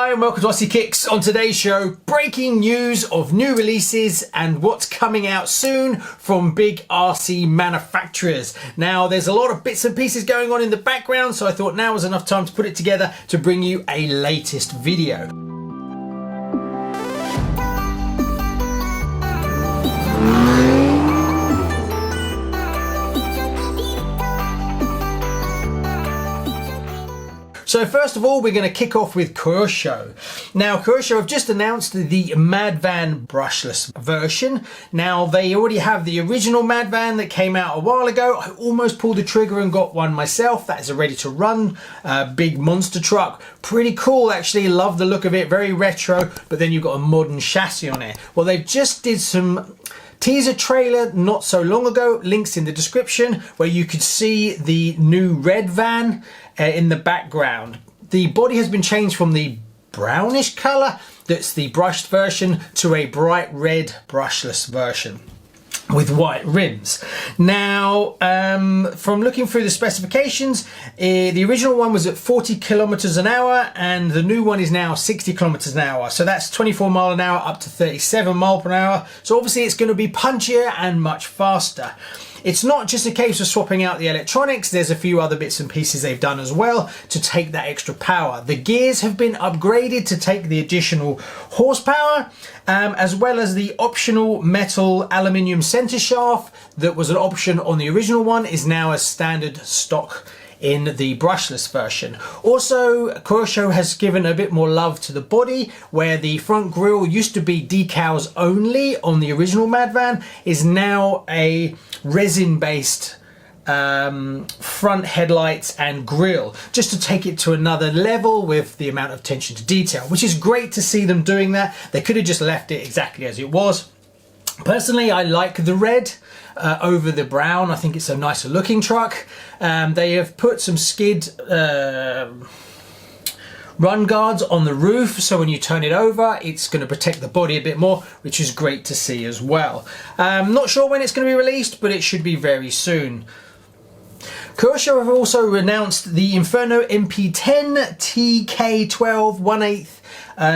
Hi and welcome to RCKicks. On today's show, breaking news of new releases and what's coming out soon from big RC manufacturers. Now there's a lot of bits and pieces going on in the background, so I thought now was enough time to put it together to bring you a latest video. So first of all, we're going to kick off with Kyosho. Now, Kyosho have just announced the Mad Van brushless version. Now, they already have the original Mad Van that came out a while ago. I almost pulled the trigger and got one myself. That is a ready to run big monster truck. Pretty cool, actually. Love the look of it. Very retro, but then you've got a modern chassis on it. Well, they've just did some teaser trailer not so long ago, links in the description, where you could see the new red van in the background. The body has been changed from the brownish colour, that's the brushed version, to a bright red brushless version with white rims. Now, from looking through the specifications, the original one was at 40 kilometers an hour and the new one is now 60 kilometers an hour. So that's 24 mile an hour up to 37 mile per hour. So obviously it's going to be punchier and much faster. It's not just a case of swapping out the electronics, there's a few other bits and pieces they've done as well to take that extra power. The gears have been upgraded to take the additional horsepower, as well as the optional metal aluminium center shaft that was an option on the original one is now a standard stock in the brushless version. Also, Kyosho has given a bit more love to the body, where the front grille used to be decals only on the original Mad Van, is now a resin-based front headlights and grille, just to take it to another level with the amount of attention to detail, which is great to see them doing that. They could have just left it exactly as it was. Personally, I like the red over the brown. I think it's a nicer looking truck. They have put some skid run guards on the roof, so when you turn it over it's going to protect the body a bit more, which is great to see as well. Not sure when it's going to be released, but it should be very soon. Kyosho have also announced the Inferno MP10 TK12 1/8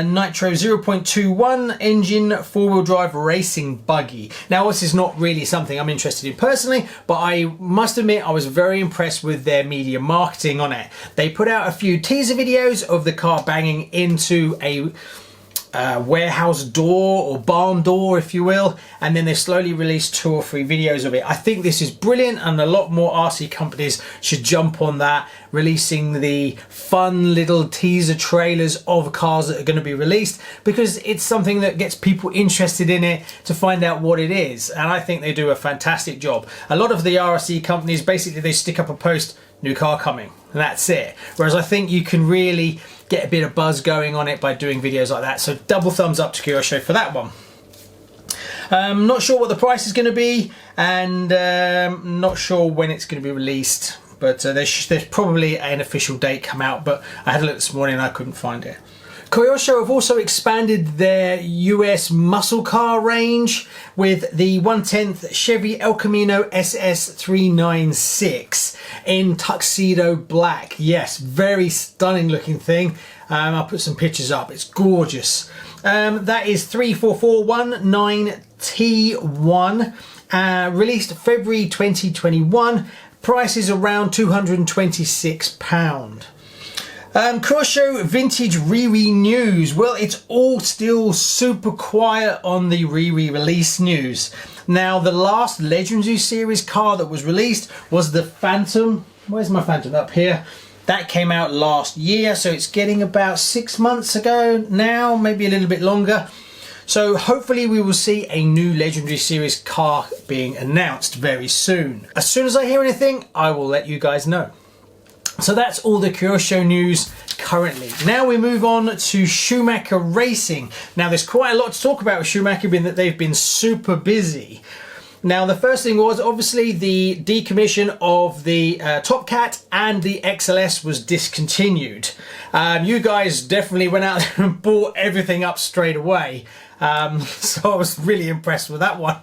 nitro 0.21 engine 4-wheel drive racing buggy. Now this is not really something I'm interested in personally, but I must admit I was very impressed with their media marketing on it. They put out a few teaser videos of the car banging into a warehouse door or barn door, if you will, and then they slowly released 2 or 3 videos of it. I think this is brilliant, and a lot more RC companies should jump on that, releasing the fun little teaser trailers of cars that are going to be released, because it's something that gets people interested in it to find out what it is, and I think they do a fantastic job. A lot of the RC companies, basically they stick up a post, new car coming, and that's it. Whereas I think you can really get a bit of buzz going on it by doing videos like that. So double thumbs up to Kyosho for that one. Not sure what the price is going to be, and not sure when it's going to be released, but there's probably an official date come out, but I had a look this morning and I couldn't find it. Kyosho have also expanded their US muscle car range with the 1/10 Chevy El Camino SS 396 in tuxedo black. Yes, very stunning looking thing. I'll put some pictures up. It's gorgeous. That is 34419T1, released February 2021. Price is around £226. Kyosho Vintage Rere news. Well, it's all still super quiet on the Rere release news. Now, the last Legendary Series car that was released was the Phantom. Where's my Phantom? Up here. That came out last year, so it's getting about 6 months ago now, maybe a little bit longer. So hopefully we will see a new Legendary Series car being announced very soon. As soon as I hear anything, I will let you guys know. So that's all the Kyosho news currently. Now we move on to Schumacher Racing. Now there's quite a lot to talk about with Schumacher, being that they've been super busy. Now the first thing was obviously the decommission of the Top Cat, and the XLS was discontinued. You guys definitely went out there and bought everything up straight away. So I was really impressed with that one.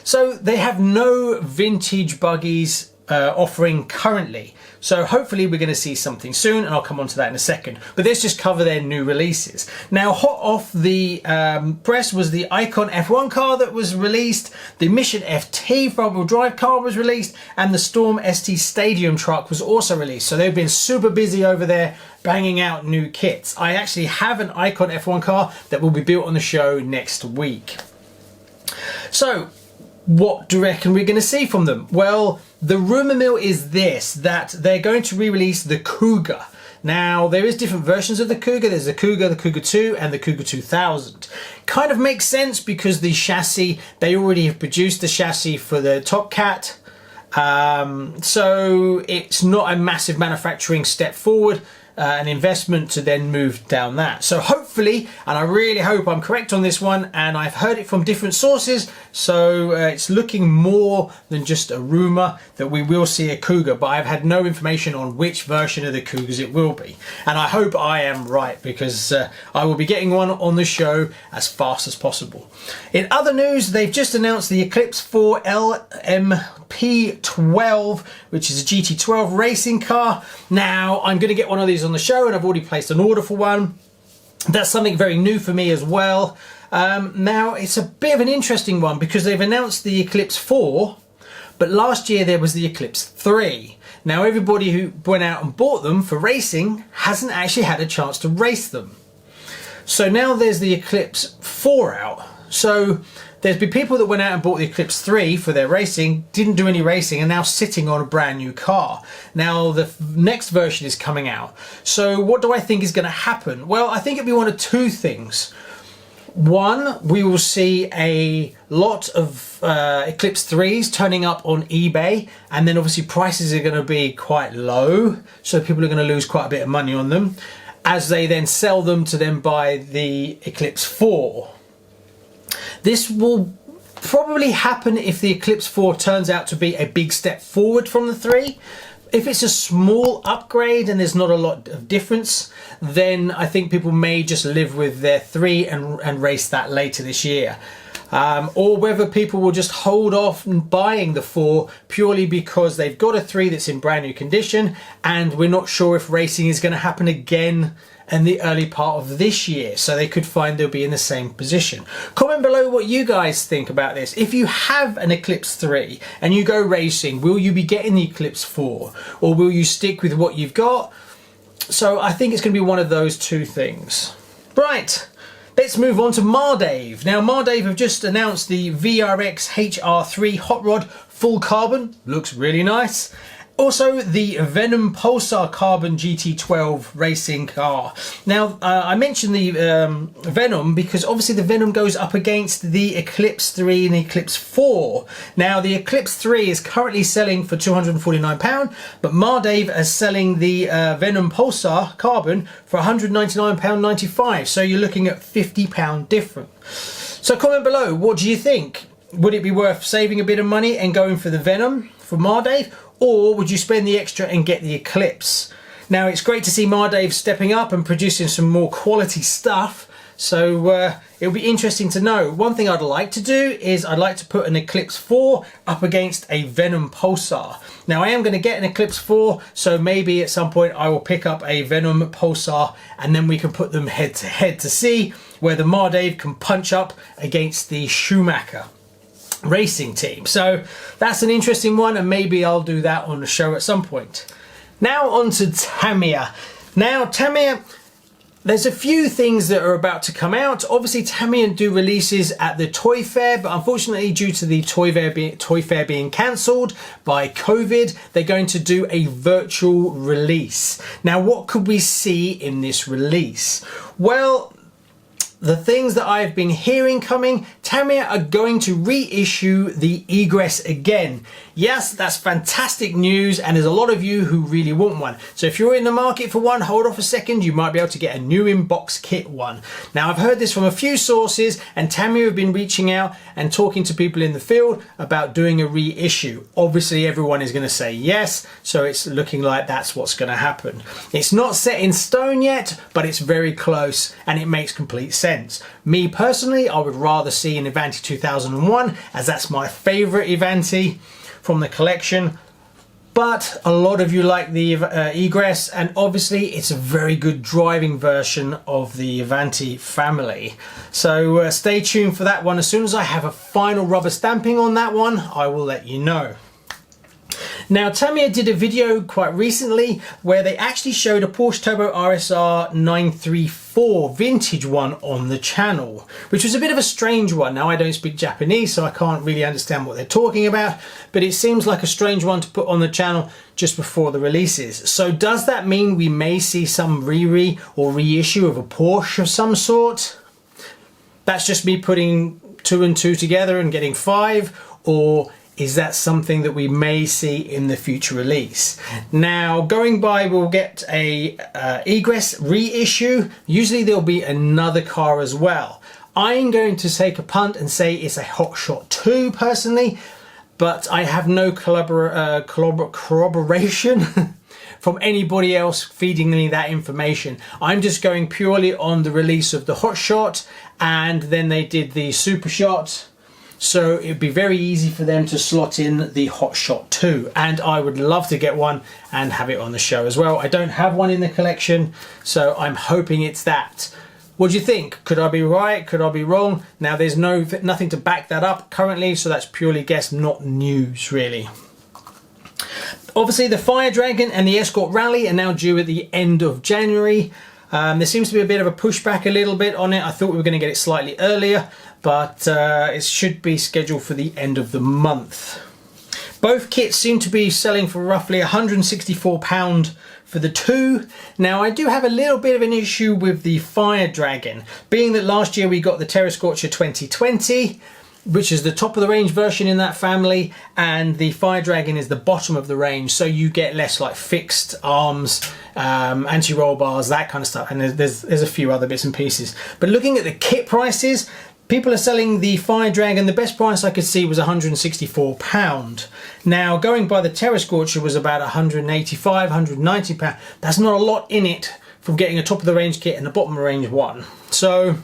So they have no vintage buggies offering currently. So hopefully we're going to see something soon, and I'll come on to that in a second. But let's just cover their new releases. Now, hot off the press was the Icon F1 car that was released, the Mission FT front-wheel drive car was released, and the Storm ST Stadium truck was also released. So they've been super busy over there banging out new kits. I actually have an Icon F1 car that will be built on the show next week. So what do you reckon we're going to see from them? Well, the rumor mill is this, that they're going to re-release the Cougar. Now, there is different versions of the Cougar. There's the Cougar 2, and the Cougar 2000. Kind of makes sense because the chassis, they already have produced the chassis for the Top Cat. So it's not a massive manufacturing step forward. An investment to then move down that. So hopefully, and I really hope I'm correct on this one, and I've heard it from different sources, so it's looking more than just a rumor that we will see a Cougar, but I've had no information on which version of the Cougars it will be. And I hope I am right, because I will be getting one on the show as fast as possible. In other news, they've just announced the Eclipse 4 MP12, which is a GT12 racing car. Now, I'm going to get one of these on the show, and I've already placed an order for one. That's something very new for me as well. Now, it's a bit of an interesting one because they've announced the Eclipse 4, but last year there was the Eclipse 3. Now, everybody who went out and bought them for racing hasn't actually had a chance to race them. So now there's the Eclipse 4 out. So there's been people that went out and bought the Eclipse 3 for their racing, didn't do any racing, and now sitting on a brand new car. Now the next version is coming out. So what do I think is going to happen? Well, I think it'll be one of two things. One, we will see a lot of Eclipse 3s turning up on eBay, and then obviously prices are going to be quite low, so people are going to lose quite a bit of money on them, as they then sell them to then buy the Eclipse 4. This will probably happen if the Eclipse 4 turns out to be a big step forward from the 3. If it's a small upgrade and there's not a lot of difference, then I think people may just live with their 3 and race that later this year. Or whether people will just hold off buying the 4 purely because they've got a 3 that's in brand new condition, and we're not sure if racing is going to happen again in the early part of this year, so they could find they'll be in the same position. Comment below what you guys think about this. If you have an Eclipse 3 and you go racing, will you be getting the Eclipse 4, or will you stick with what you've got? So I think it's going to be one of those two things. Right, let's move on to Mardave. Now, Mardave have just announced the VRX HR3 hot rod full carbon. Looks really nice. Also, the Venom Pulsar Carbon GT12 racing car. Now, I mentioned the Venom because obviously the Venom goes up against the Eclipse 3 and Eclipse 4. Now, the Eclipse 3 is currently selling for £249, but Mardave is selling the Venom Pulsar Carbon for £199.95. So you're looking at £50 different. So comment below, what do you think? Would it be worth saving a bit of money and going for the Venom for Mardave? Or would you spend the extra and get the Eclipse? Now, it's great to see Mardave stepping up and producing some more quality stuff. So it'll be interesting to know. One thing I'd like to do is I'd like to put an Eclipse 4 up against a Venom Pulsar. Now, I am going to get an Eclipse 4, so maybe at some point I will pick up a Venom Pulsar and then we can put them head to head to see where the Mardave can punch up against the Schumacher Racing team. So that's an interesting one, and maybe I'll do that on the show at some point. Now on to Tamiya. Now Tamiya, there's a few things that are about to come out. Obviously Tamiya do releases at the Toy Fair, but unfortunately due to the Toy Fair being cancelled by COVID, they're going to do a virtual release. Now, what could we see in this release? Well, the things that I've been hearing coming, Tamiya are going to reissue the Egress again. Yes, that's fantastic news, and there's a lot of you who really want one. So if you're in the market for one, hold off a second, you might be able to get a new in-box kit one. Now, I've heard this from a few sources, and Tamiya have been reaching out and talking to people in the field about doing a reissue. Obviously, everyone is going to say yes, so it's looking like that's what's going to happen. It's not set in stone yet, but it's very close, and it makes complete sense. Me personally, I would rather see an Avanti 2001, as that's my favourite Avanti from the collection. but a lot of you like the Egress, and obviously it's a very good driving version of the Avanti family. So stay tuned for that one. As soon as I have a final rubber stamping on that one, I will let you know. Now, Tamiya did a video quite recently where they actually showed a Porsche Turbo RSR 934 vintage one on the channel, which was a bit of a strange one. Now, I don't speak Japanese, so I can't really understand what they're talking about, but it seems like a strange one to put on the channel just before the releases. So does that mean we may see some rere or reissue of a Porsche of some sort? That's just me putting 2 and 2 together and getting 5, or is that something that we may see in the future release? Now, going by, we'll get a Egress reissue. Usually there'll be another car as well. I'm going to take a punt and say it's a Hot Shot 2 personally, but I have no corroboration from anybody else feeding me that information. I'm just going purely on the release of the Hot Shot, and then they did the Super Shot. So it'd be very easy for them to slot in the Hot Shot 2, and I would love to get one and have it on the show as well. I don't have one in the collection, so I'm hoping it's that. What do you think? Could I be right? Could I be wrong? Now, there's nothing to back that up currently, so that's purely guess, not news really. Obviously, the Fire Dragon and the Escort Rally are now due at the end of January. There seems to be a bit of a pushback a little bit on it. I thought we were going to get it slightly earlier, but it should be scheduled for the end of the month. Both kits seem to be selling for roughly £164 for the two. Now, I do have a little bit of an issue with the Fire Dragon, being that last year we got the Terra Scorcher 2020, which is the top of the range version in that family, and the Fire Dragon is the bottom of the range, so you get less like fixed arms, anti-roll bars, that kind of stuff, and there's a few other bits and pieces. But looking at the kit prices, people are selling the Fire Dragon, the best price I could see was £164. Now, going by the Terra Scorcher was about £185, £190. That's not a lot in it from getting a top of the range kit and a bottom of the range one. So,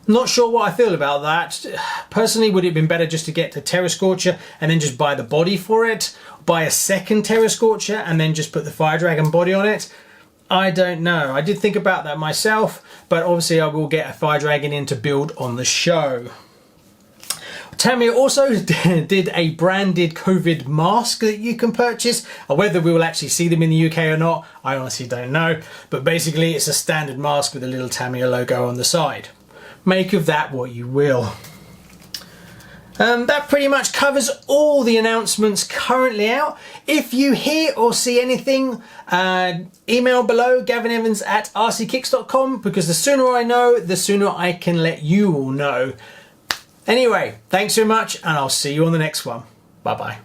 not sure what I feel about that. Personally, would it have been better just to get the Terra Scorcher and then just buy the body for it? Buy a second Terra Scorcher and then just put the Fire Dragon body on it? I don't know. I did think about that myself, but obviously I will get a Fire Dragon in to build on the show. Tamiya also did a branded COVID mask that you can purchase. Whether we will actually see them in the UK or not, I honestly don't know. But basically it's a standard mask with a little Tamiya logo on the side. Make of that what you will. That pretty much covers all the announcements currently out. If you hear or see anything, email below gavinevans@rckicks.com, because the sooner I know, the sooner I can let you all know. Anyway, thanks so much, and I'll see you on the next one. Bye bye.